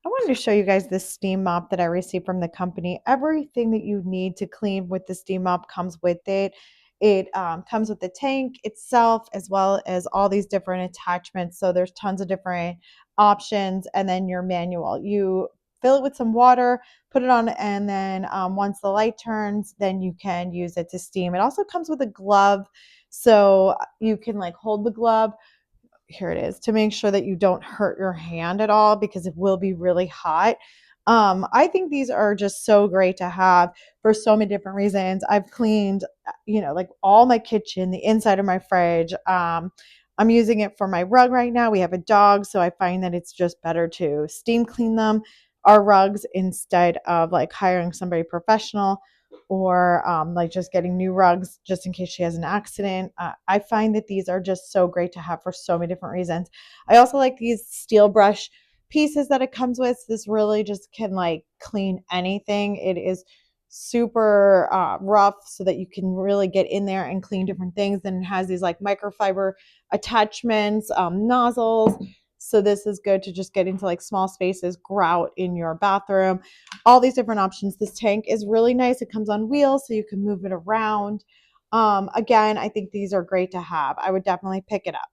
I wanted to show you guys this steam mop that I received from the company. Everything that you need to clean with the steam mop comes with it. It comes with the tank itself as well as all these different attachments. So there's tons of different options, and then your manual. You fill it with some water, put it on, and then once the light turns, then you can use it to steam. It also comes with a glove, so you can like hold the glove. Here it is, to make sure that you don't hurt your hand at all because it will be really hot. I think these are just so great to have for so many different reasons. I've cleaned, like all my kitchen, the inside of my fridge. I'm using it for my rug right now. We have a dog, so I find that it's just better to steam clean them, our rugs, instead of like hiring somebody professional or like just getting new rugs just in case she has an accident. I find that these are just so great to have for so many different reasons. I also like these steel brush pieces that it comes with. This really just can like clean anything. It is super rough so that you can really get in there and clean different things. And it has these like microfiber attachments, nozzles. So this is good to just get into like small spaces, grout in your bathroom, all these different options. This tank is really nice. It comes on wheels so you can move it around. Again, I think these are great to have. I would definitely pick it up.